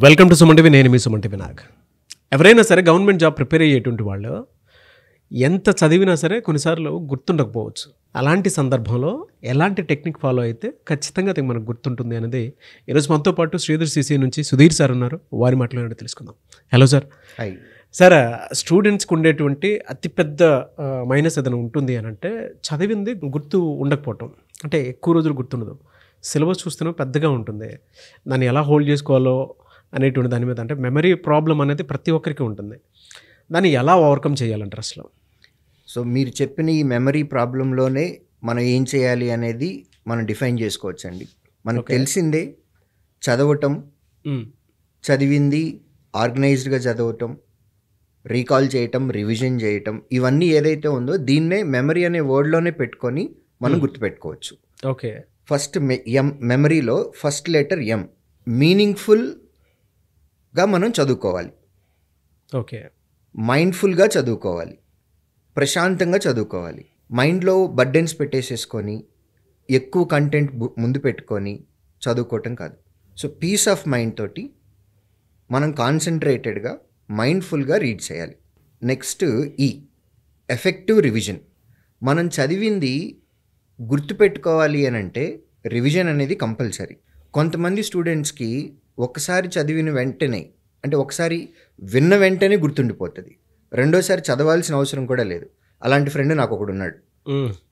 Welcome to Suman TV. నేను మీ Suman TV Nag. ఎవరైనా సరే గవర్నమెంట్ జాబ్ ప్రిపేర్ అయ్యేటువంటి వాళ్ళు ఎంత చదివినా సరే కొన్నిసార్లు గుర్తుండకపోవచ్చు. అలాంటి సందర్భంలో ఎలాంటి టెక్నిక్ ఫాలో అయితే ఖచ్చితంగా అది మనకు గుర్తుంటుంది అనేది ఈరోజు మనతో పాటు శ్రీధర్ సిసి నుంచి సుధీర్ సార్ ఉన్నారు. వారి మాటలు తెలుసుకుందాం. Hello sir. సార్, స్టూడెంట్స్కి ఉండేటువంటి అతిపెద్ద మైనస్ ఏదైనా ఉంటుంది అని అంటే చదివింది గుర్తు ఉండకపోవటం, అంటే ఎక్కువ రోజులు గుర్తుండదు. సిలబస్ చూస్తేనే పెద్దగా ఉంటుంది, దాన్ని ఎలా హోల్డ్ చేసుకోవాలో అనేటువంటి దాని మీద, అంటే మెమరీ ప్రాబ్లం అనేది ప్రతి ఒక్కరికి ఉంటుంది. దాన్ని ఎలా ఓవర్కమ్ చేయాలంటారు అసలు? సో మీరు చెప్పిన ఈ మెమరీ ప్రాబ్లంలోనే మనం ఏం చేయాలి అనేది మనం డిఫైన్ చేసుకోవచ్చండి. మనకు తెలిసిందే చదవటం, చదివింది ఆర్గనైజ్డ్గా చదవటం, రీకాల్ చేయటం, రివిజన్ చేయటం, ఇవన్నీ ఏదైతే ఉందో దీన్నే మెమరీ అనే వర్డ్లోనే పెట్టుకొని మనం గుర్తుపెట్టుకోవచ్చు. ఓకే. ఫస్ట్ మెమరీలో ఫస్ట్ లెటర్ ఎం, మీనింగ్ఫుల్గా మనం చదువుకోవాలి. ఓకే. మైండ్ఫుల్గా చదువుకోవాలి, ప్రశాంతంగా చదువుకోవాలి. మైండ్లో బర్డెన్స్ పెట్టేసేసుకొని ఎక్కువ కంటెంట్ ముందు పెట్టుకొని చదువుకోవటం కాదు. సో పీస్ ఆఫ్ మైండ్ తోటి మనం కాన్సన్ట్రేటెడ్గా మైండ్ఫుల్గా రీడ్ చేయాలి. Next effective revision. మనం చదివింది గుర్తుపెట్టుకోవాలి అని అంటే రివిజన్ అనేది కంపల్సరీ. కొంతమంది స్టూడెంట్స్కి ఒకసారి చదివిన వెంటనే, అంటే ఒకసారి విన్న వెంటనే గుర్తుండిపోతుంది, రెండోసారి చదవాల్సిన అవసరం కూడా లేదు. అలాంటి ఫ్రెండ్ నాకు ఒకడు ఉన్నాడు.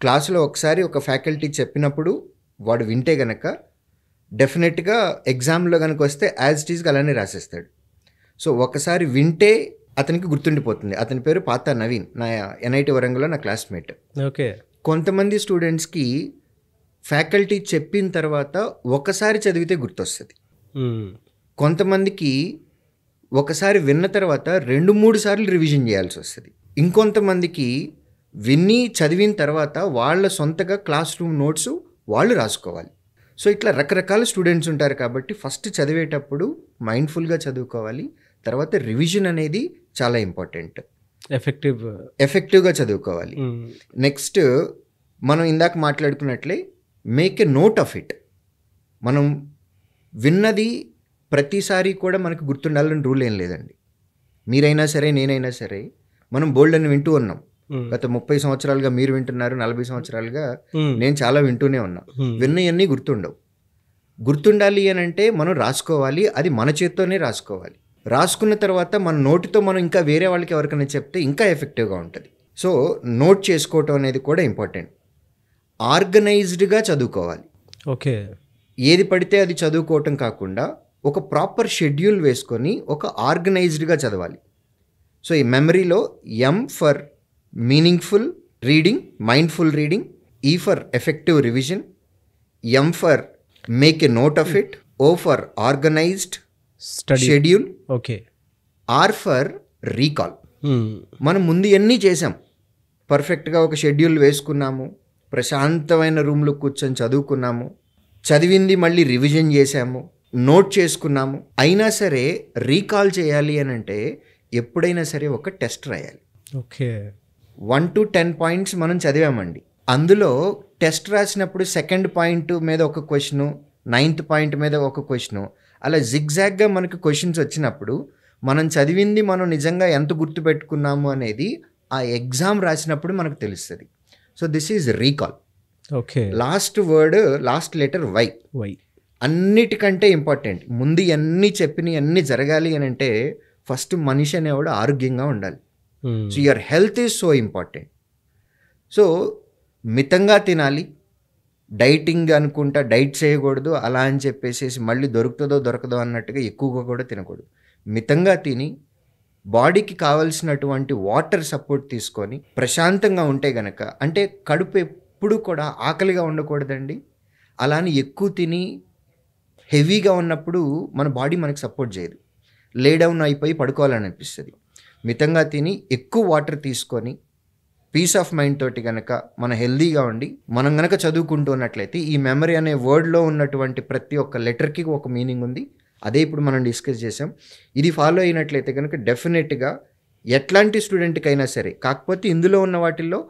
క్లాసులో ఒకసారి ఒక ఫ్యాకల్టీ చెప్పినప్పుడు వాడు వింటే గనక డెఫినెట్గా ఎగ్జామ్లో కనుక వస్తే యాజ్ ఇట్ ఈస్గా అలానే రాసేస్తాడు. సో ఒకసారి వింటే అతనికి గుర్తుండిపోతుంది. అతని పేరు పాత నవీన్, నా ఎన్ఐటి వరంగల్లో నా క్లాస్మేట్. ఓకే. కొంతమంది స్టూడెంట్స్కి ఫ్యాకల్టీ చెప్పిన తర్వాత ఒకసారి చదివితే గుర్తొస్తుంది. కొంతమందికి ఒకసారి విన్న తర్వాత 2-3 సార్లు రివిజన్ చేయాల్సి వస్తుంది. ఇంకొంతమందికి విని చదివిన తర్వాత వాళ్ళ సొంతగా క్లాస్ రూమ్ నోట్స్ వాళ్ళు రాసుకోవాలి. సో ఇట్లా రకరకాల స్టూడెంట్స్ ఉంటారు కాబట్టి ఫస్ట్ చదివేటప్పుడు మైండ్ఫుల్గా చదువుకోవాలి. తర్వాత రివిజన్ అనేది చాలా ఇంపార్టెంట్. ఎఫెక్టివ్గా చదువుకోవాలి. నెక్స్ట్ మనం ఇందాక మాట్లాడుకున్నట్లే make a note of it. మనం విన్నది ప్రతిసారి కూడా మనకు గుర్తుండాలని రూల్ ఏం లేదండి. మీరైనా సరే, నేనైనా సరే, మనం బోల్డ్ అని వింటూ ఉన్నాం. గత 30 సంవత్సరాలుగా మీరు వింటున్నారు, 40 సంవత్సరాలుగా నేను చాలా వింటూనే ఉన్నా. విన్నయన్నీ గుర్తుండవు. గుర్తుండాలి అని అంటే మనం రాసుకోవాలి. అది మన చేత్తోనే రాసుకోవాలి. రాసుకున్న తర్వాత మన నోటితో మనం ఇంకా వేరే వాళ్ళకి ఎవరికైనా చెప్తే ఇంకా ఎఫెక్టివ్గా ఉంటుంది. సో నోట్ చేసుకోవటం అనేది కూడా ఇంపార్టెంట్. ఆర్గనైజ్డ్గా చదువుకోవాలి. ఓకే. ఏది పడితే అది చదువుకోవటం కాకుండా ఒక ప్రాపర్ షెడ్యూల్ వేసుకొని ఒక ఆర్గనైజ్డ్గా చదవాలి. సో ఈ మెమరీలో M for meaningful reading, mindful reading, E for effective revision, M for make a note of it, O for organised schedule, okay, R for recall. మనం ముందు ఎన్ని చేసాం, పర్ఫెక్ట్గా ఒక షెడ్యూల్ వేసుకున్నాము, ప్రశాంతమైన రూమ్లో కూర్చొని చదువుకున్నాము, చదివింది మళ్ళీ రివిజన్ చేసాము, నోట్ చేసుకున్నాము. అయినా సరే రీకాల్ చేయాలి అని అంటే ఎప్పుడైనా సరే ఒక టెస్ట్ రాయాలి. ఓకే. 1 to 10 పాయింట్స్ మనం చదివామండి. అందులో టెస్ట్ రాసినప్పుడు 2nd పాయింట్ మీద ఒక క్వశ్చను, 9th పాయింట్ మీద ఒక క్వశ్చను, అలా జిగ్జాగ్గా మనకు క్వశ్చన్స్ వచ్చినప్పుడు మనం చదివింది మనం నిజంగా ఎంత గుర్తుపెట్టుకున్నాము అనేది ఆ ఎగ్జామ్ రాసినప్పుడు మనకు తెలుస్తుంది. So this is recall. Okay. Last word, last letter Y. అన్నిటికంటే ఇంపార్టెంట్. ముందు అన్నీ చెప్పినవి అన్నీ జరగాలి అని అంటే ఫస్ట్ మనిషి అనేవాడు ఆరోగ్యంగా ఉండాలి. So your health is so important. So మితంగా తినాలి. డైటింగ్ అనుకుంటా డైట్ చేయకూడదు, అలా అని చెప్పేసి మళ్ళీ దొరుకుతుందో దొరకదో అన్నట్టుగా ఎక్కువగా కూడా తినకూడదు. మితంగా తిని బాడీకి కావాల్సినటువంటి వాటర్ సపోర్ట్ తీసుకొని ప్రశాంతంగా ఉంటే గనక, అంటే కడుపు ఎప్పుడు కూడా ఆకలిగా ఉండకూడదండి. అలానే ఎక్కువ తిని హెవీగా ఉన్నప్పుడు మన బాడీ మనకి సపోర్ట్ చేయదు, లేడౌన్ అయిపోయి పడుకోవాలని అనిపిస్తుంది. మితంగా తిని ఎక్కువ వాటర్ తీసుకొని పీస్ ఆఫ్ మైండ్ తోటి కనుక మనం హెల్దీగా ఉండి మనం కనుక చదువుకుంటూ ఉన్నట్లయితే ఈ మెమరీ అనే వర్డ్లో ఉన్నటువంటి ప్రతి ఒక్క లెటర్కి ఒక మీనింగ్ ఉంది. అదే ఇప్పుడు మనం డిస్కస్ చేసాం. ఇది ఫాలో అయినట్లయితే కనుక డెఫినెట్గా ఎట్లాంటి స్టూడెంట్కి అయినా సరే, కాకపోతే ఇందులో ఉన్న వాటిల్లో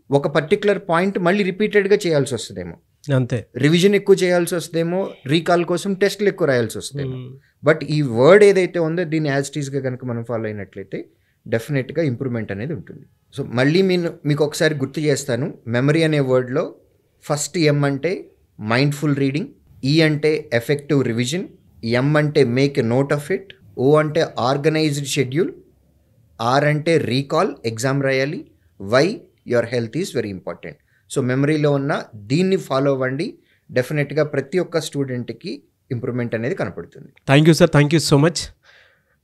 ఒక పర్టికులర్ పాయింట్ మళ్ళీ రిపీటెడ్గా చేయాల్సి వస్తుందేమో, అంతే, రివిజన్ ఎక్కువ చేయాల్సి వస్తుందేమో, రీకాల్ కోసం టెస్ట్లు ఎక్కువ రాయాల్సి వస్తుందేమో. బట్ ఈ వర్డ్ ఏదైతే ఉందో దీన్ని యాజ్ ఇట్ ఈస్గా కనుక మనం ఫాలో అయినట్లయితే డెఫినెట్గా ఇంప్రూవ్మెంట్ అనేది ఉంటుంది. సో మళ్ళీ మీకు ఒకసారి గుర్తు చేస్తాను. మెమరీ అనే వర్డ్లో ఫస్ట్ ఎం అంటే మైండ్ఫుల్ రీడింగ్, ఈ అంటే ఎఫెక్టివ్ రివిజన్, ఎం అంటే make a note of it, O అంటే ఆర్గనైజ్డ్ షెడ్యూల్, ఆర్ అంటే రీకాల్, ఎగ్జామ్ రాయాలి, why your health is very important. So మెమరీలో ఉన్న దీన్ని ఫాలో అవ్వండి. డెఫినెట్గా ప్రతి ఒక్క స్టూడెంట్కి ఇంప్రూవ్మెంట్ అనేది కనపడుతుంది. Thank you sir, thank you so much.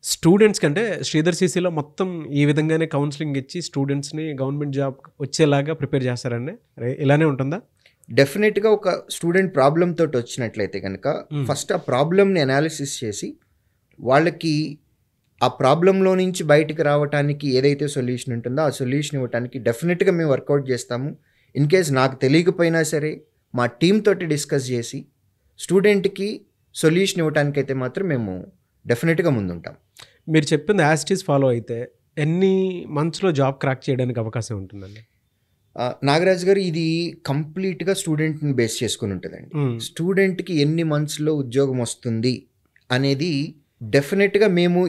Students కంటే శ్రీధర్ సిసిలో మొత్తం ఈ విధంగానే కౌన్సిలింగ్ ఇచ్చి స్టూడెంట్స్ని గవర్నమెంట్ జాబ్ వచ్చేలాగా ప్రిపేర్ చేస్తారండి. ఇలానే ఉంటుందా? డెఫినెట్గా ఒక స్టూడెంట్ ప్రాబ్లమ్ తోటి వచ్చినట్లయితే కనుక ఫస్ట్ ఆ ప్రాబ్లమ్ని అనాలిసిస్ చేసి వాళ్ళకి ఆ ప్రాబ్లంలో నుంచి బయటకు రావడానికి ఏదైతే సొల్యూషన్ ఉంటుందో ఆ సొల్యూషన్ ఇవ్వడానికి డెఫినెట్గా మేము వర్కౌట్ చేస్తాము. ఇన్ కేస్ నాకు తెలియకపోయినా సరే మా టీమ్ తోటి డిస్కస్ చేసి స్టూడెంట్కి సొల్యూషన్ ఇవ్వడానికి అయితే మాత్రం మేము డెఫినెట్గా ముందుంటాం. మీరు చెప్పింది యాజ్ ఇట్ ఈస్ ఫాలో అయితే ఎన్ని మంత్స్లో జాబ్ క్రాక్ చేయడానికి అవకాశం ఉంటుందండి? నాగరాజ్ గారు, ఇది కంప్లీట్గా స్టూడెంట్ని బేస్ చేసుకుని ఉంటుందండి. స్టూడెంట్కి ఎన్ని మంత్స్లో ఉద్యోగం వస్తుంది అనేది డెఫినెట్గా మేము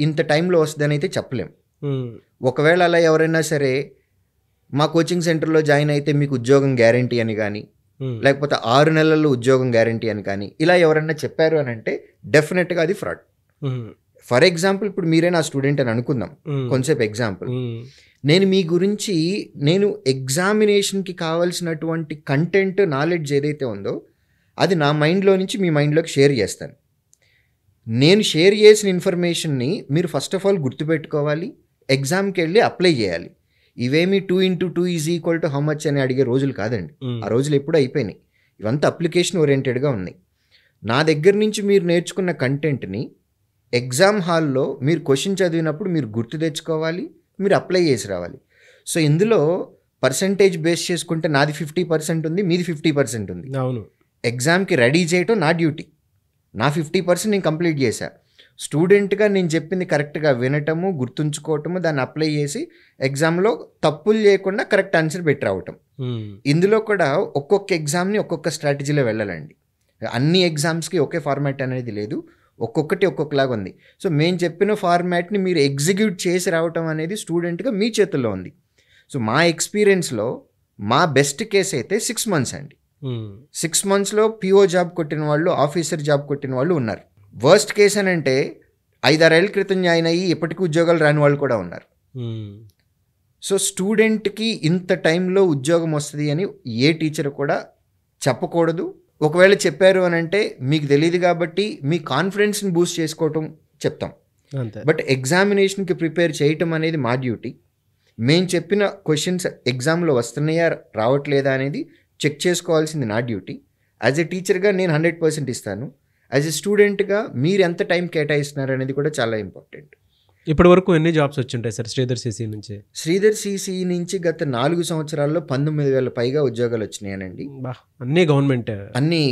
ఇంత టైంలో వస్తుందని అయితే చెప్పలేం. ఒకవేళ అలా ఎవరైనా సరే మా కోచింగ్ సెంటర్లో జాయిన్ అయితే మీకు ఉద్యోగం గ్యారంటీ అని కానీ, లేకపోతే 6 నెలల్లో ఉద్యోగం గ్యారంటీ అని కానీ ఇలా ఎవరైనా చెప్పారు అని అంటే డెఫినెట్గా అది ఫ్రాడ్. ఫర్ ఎగ్జాంపుల్ ఇప్పుడు మీరే నా స్టూడెంట్ అని అనుకుందాం, కొంచెంసేపు ఎగ్జాంపుల్. నేను మీ గురించి నేను ఎగ్జామినేషన్కి కావాల్సినటువంటి కంటెంట్ నాలెడ్జ్ ఏదైతే ఉందో అది నా మైండ్లో నుంచి మీ మైండ్లోకి షేర్ చేస్తాను. నేను షేర్ చేసిన ఇన్ఫర్మేషన్ని మీరు ఫస్ట్ ఆఫ్ ఆల్ గుర్తుపెట్టుకోవాలి, ఎగ్జామ్కి వెళ్ళి అప్లై చేయాలి. ఇవేమి 2 × 2 = హౌ మచ్ అని అడిగే రోజులు కాదండి. ఆ రోజులు ఎప్పుడూ అయిపోయినాయి. ఇవంతా అప్లికేషన్ ఓరియంటెడ్గా ఉన్నాయి. నా దగ్గర నుంచి మీరు నేర్చుకున్న కంటెంట్ని ఎగ్జామ్ హాల్లో మీరు క్వశ్చన్ చదివినప్పుడు మీరు గుర్తు తెచ్చుకోవాలి, మీరు అప్లై చేసి రావాలి. సో ఇందులో పర్సంటేజ్ బేస్ చేసుకుంటే నాది 50% ఉంది, మీది 50% ఉంది. అవును, ఎగ్జామ్కి రెడీ చేయటం నా డ్యూటీ. నా 50% నేను కంప్లీట్ చేశా. స్టూడెంట్గా నేను చెప్పింది కరెక్ట్గా వినటము, గుర్తుంచుకోవటము, దాన్ని అప్లై చేసి ఎగ్జామ్లో తప్పులు చేయకుండా కరెక్ట్ ఆన్సర్ పెట్టి రావటం. ఇందులో కూడా ఒక్కొక్క ఎగ్జామ్ని ఒక్కొక్క స్ట్రాటజీలో వెళ్ళాలండి. అన్ని ఎగ్జామ్స్కి ఒకే ఫార్మాట్ అనేది లేదు, ఒక్కొక్కటి ఒక్కొక్కలాగా ఉంది. సో మేము చెప్పిన ఫార్మాట్ని మీరు ఎగ్జిక్యూట్ చేసి రావటం అనేది స్టూడెంట్గా మీ చేతుల్లో ఉంది. సో మా ఎక్స్పీరియన్స్లో మా బెస్ట్ కేస్ అయితే 6 months అండి. 6 monthsలో పిఓ జాబ్ కొట్టిన వాళ్ళు, ఆఫీసర్ జాబ్ కొట్టిన వాళ్ళు ఉన్నారు. వర్స్ట్ కేస్ అని అంటే 5-6 ఏళ్ల క్రితం జాయిన్ అయ్యి ఇప్పటికీ ఉద్యోగాలు రాని వాళ్ళు కూడా ఉన్నారు. సో స్టూడెంట్కి ఇంత టైంలో ఉద్యోగం వస్తుంది అని ఏ టీచర్ కూడా చెప్పకూడదు. ఒకవేళ చెప్పారు అని అంటే మీకు తెలియదు కాబట్టి మీ కాన్ఫిడెన్స్ని బూస్ట్ చేసుకోవటం చెప్తాం. బట్ ఎగ్జామినేషన్కి ప్రిపేర్ చేయటం అనేది మా డ్యూటీ. మేము చెప్పిన క్వశ్చన్స్ ఎగ్జామ్లో వస్తున్నాయా రావట్లేదా అనేది చెక్ చేసుకోవాల్సింది నా డ్యూటీ. యాజ్ ఎ టీచర్గా నేను 100% ఇస్తాను. యాజ్ ఎ స్టూడెంట్గా మీరు ఎంత టైం కేటాయిస్తున్నారు అనేది కూడా చాలా ఇంపార్టెంట్. ఇప్పటి వరకు ఎన్ని జాబ్స్ వచ్చింటాయి సార్ శ్రీధర్ సిసి నుంచి? శ్రీధర్ సిసి నుంచి గత 4 సంవత్సరాల్లో 19,000 పైగా ఉద్యోగాలు వచ్చినాయనండి. అన్నీ గవర్నమెంట్, అన్ని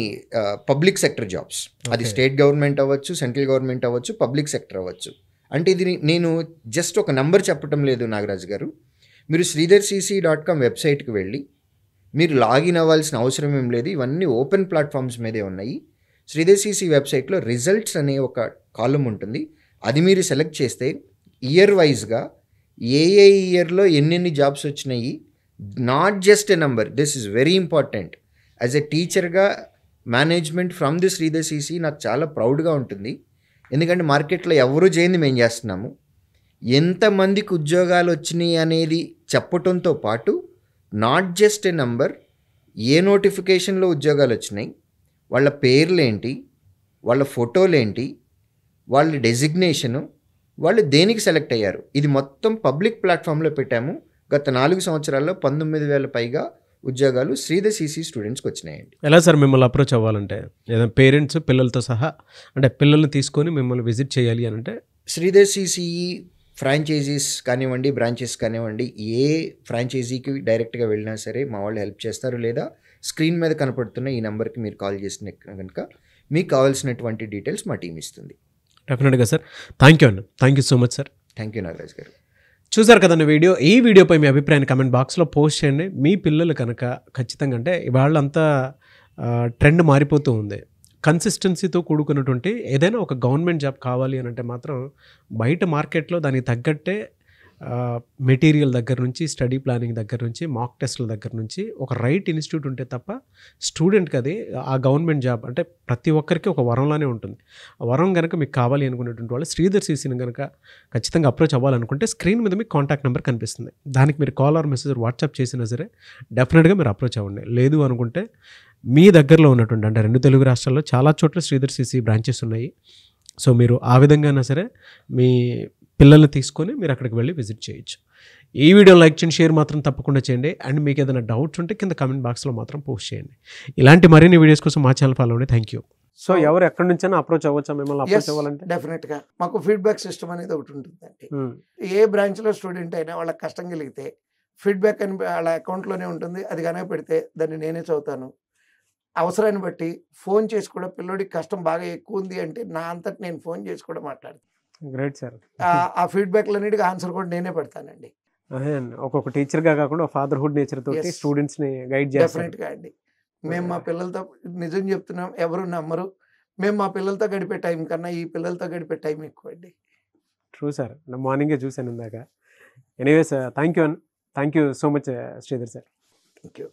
పబ్లిక్ సెక్టర్ జాబ్స్. అది స్టేట్ గవర్నమెంట్ అవ్వచ్చు, సెంట్రల్ గవర్నమెంట్ అవ్వచ్చు, పబ్లిక్ సెక్టర్ అవ్వచ్చు. అంటే ఇది నేను జస్ట్ ఒక నంబర్ చెప్పడం లేదు నాగరాజు గారు. మీరు sridharcc.com వెబ్సైట్కి వెళ్ళి మీరు లాగిన్ అవ్వాల్సిన అవసరం ఏం లేదు. ఇవన్నీ ఓపెన్ ప్లాట్ఫామ్స్ మీదే ఉన్నాయి. శ్రీధర్ సిసి వెబ్సైట్లో రిజల్ట్స్ అనే ఒక కాలం ఉంటుంది. అది మీరు సెలెక్ట్ చేస్తే ఇయర్ వైజ్గా ఏ ఇయర్లో ఎన్నెన్ని జాబ్స్ వచ్చినాయి, not just a number, this is very important. As a టీచర్గా management from the Sridhar CC నాకు చాలా ప్రౌడ్గా ఉంటుంది. ఎందుకంటే మార్కెట్లో ఎవరు చేయని మేము చేస్తున్నాము. ఎంతమందికి ఉద్యోగాలు వచ్చినాయి అనేది చెప్పటంతో పాటు నాట్ జస్ట్ ఎ నెంబర్, ఏ నోటిఫికేషన్లో ఉద్యోగాలు వచ్చినాయి, వాళ్ళ పేర్లేంటి, వాళ్ళ ఫోటోలేంటి, వాళ్ళ డెసిగ్నేషను, వాళ్ళు దేనికి సెలెక్ట్ అయ్యారు, ఇది మొత్తం పబ్లిక్ ప్లాట్ఫామ్లో పెట్టాము. గత 4 సంవత్సరాల్లో 19,000 పైగా ఉద్యోగాలు శ్రీధర్ సిసి స్టూడెంట్స్కి వచ్చినాయండి. ఎలా సార్ మిమ్మల్ని అప్రోచ్ అవ్వాలంటే? ఏదైనా పేరెంట్స్ పిల్లలతో సహా అంటే పిల్లల్ని తీసుకొని మిమ్మల్ని విజిట్ చేయాలి అని అంటే? శ్రీధర్ సిసి ఫ్రాంచైజీస్ కానివ్వండి, బ్రాంచెస్ కానివ్వండి, ఏ ఫ్రాంచైజీకి డైరెక్ట్గా వెళ్ళినా సరే మా వాళ్ళు హెల్ప్ చేస్తారు. లేదా స్క్రీన్ మీద కనపడుతున్న ఈ నెంబర్కి మీరు కాల్ చేసిన కనుక మీకు కావాల్సినటువంటి డీటెయిల్స్ మా టీం ఇస్తుంది. డెఫినెట్గా సార్. థ్యాంక్ యూ అండి. Thank you so much sir. Thank you Nagaraj గారు. చూసారు కదండి వీడియో. ఈ వీడియోపై మీ అభిప్రాయాన్ని కమెంట్ బాక్స్లో పోస్ట్ చేయండి. మీ పిల్లలు కనుక ఖచ్చితంగా అంటే ఇవాళ అంతా ట్రెండ్ మారిపోతూ ఉంది. కన్సిస్టెన్సీతో కూడుకున్నటువంటి ఏదైనా ఒక గవర్నమెంట్ జాబ్ కావాలి అని అంటే మాత్రం బయట మార్కెట్లో దానికి తగ్గట్టే మెటీరియల్ దగ్గర నుంచి స్టడీ ప్లానింగ్ దగ్గర నుంచి మాక్ టెస్ట్ల దగ్గర నుంచి ఒక రైట్ ఇన్స్టిట్యూట్ ఉంటే తప్ప స్టూడెంట్కి అది ఆ గవర్నమెంట్ జాబ్ అంటే ప్రతి ఒక్కరికి ఒక వరంలానే ఉంటుంది. ఆ వరం కనుక మీకు కావాలి అనుకునేటువంటి వాళ్ళు శ్రీధర్ సీసీని కనుక ఖచ్చితంగా అప్రోచ్ అవ్వాలనుకుంటే స్క్రీన్ మీద మీకు కాంటాక్ట్ నెంబర్ కనిపిస్తుంది. దానికి మీరు కాల్ ఆర్ మెసేజ్ వాట్సాప్ చేసినా సరే డెఫినెట్గా మీరు అప్రోచ్ అవ్వండి. లేదు అనుకుంటే మీ దగ్గరలో ఉన్నటువంటి అంటే 2 తెలుగు రాష్ట్రాల్లో చాలా చోట్ల శ్రీధర్ సీసీ బ్రాంచెస్ ఉన్నాయి. సో మీరు ఆ విధంగా సరే మీ పిల్లల్ని తీసుకొని మీరు అక్కడికి వెళ్ళి విజిట్ చేయొచ్చు. ఈ వీడియో లైక్ చేయండి, షేర్ మాత్రం తప్పకుండా చేయండి. అండ్ మీకు ఏదైనా డౌట్స్ ఉంటే కింద కామెంట్ బాక్స్లో మాత్రం పోస్ట్ చేయండి. ఇలాంటి మరిన్ని వీడియోస్ కోసం మా ఛానల్ ఫాలో అవ్వండి. Thank you. సో ఎవరు ఎక్కడి నుంచైనా అప్రోచ్ అవ్వచ్చా మిమ్మల్ని అప్రోచ్ అవ్వాలంటే? డెఫినెట్గా మాకు ఫీడ్బ్యాక్ సిస్టమ్ అనేది ఒకటి ఉంటుందండి. ఏ బ్రాంచ్లో స్టూడెంట్ అయినా వాళ్ళకి కష్టం కలిగితే ఫీడ్బ్యాక్ అని వాళ్ళ అకౌంట్లోనే ఉంటుంది. అది కనుక పెడితే దాన్ని నేనే చదువుతాను. అవసరాన్ని బట్టి ఫోన్ చేసి కూడా పిల్లోడికి కష్టం బాగా ఎక్కువ ఉంది అంటే నా అంతటి నేను ఫోన్ చేసి కూడా మాట్లాడతాను. Great sir. ఆ ఫీడ్బ్యాక్లన్నిటికీ ఆన్సర్ కూడా నేనే పెడతానండి. అదే అండి, ఒక్కొక్క టీచర్గా కాకుండా ఫాదర్హుడ్ నేచర్ తోటి స్టూడెంట్స్ని గైడ్ చేస్తారు. డెఫినెట్గా అండి. మేము మా పిల్లలతో నిజం చెప్తున్నాం, ఎవరు నమ్మరు. మేము మా పిల్లలతో గడిపే టైం కన్నా ఈ పిల్లలతో గడిపే టైం ఎక్కువ అండి. ట్రూ సార్, నా మార్నింగే చూశాను ఇందాక. Anyways thank you so much Sridhar sir. Thank you.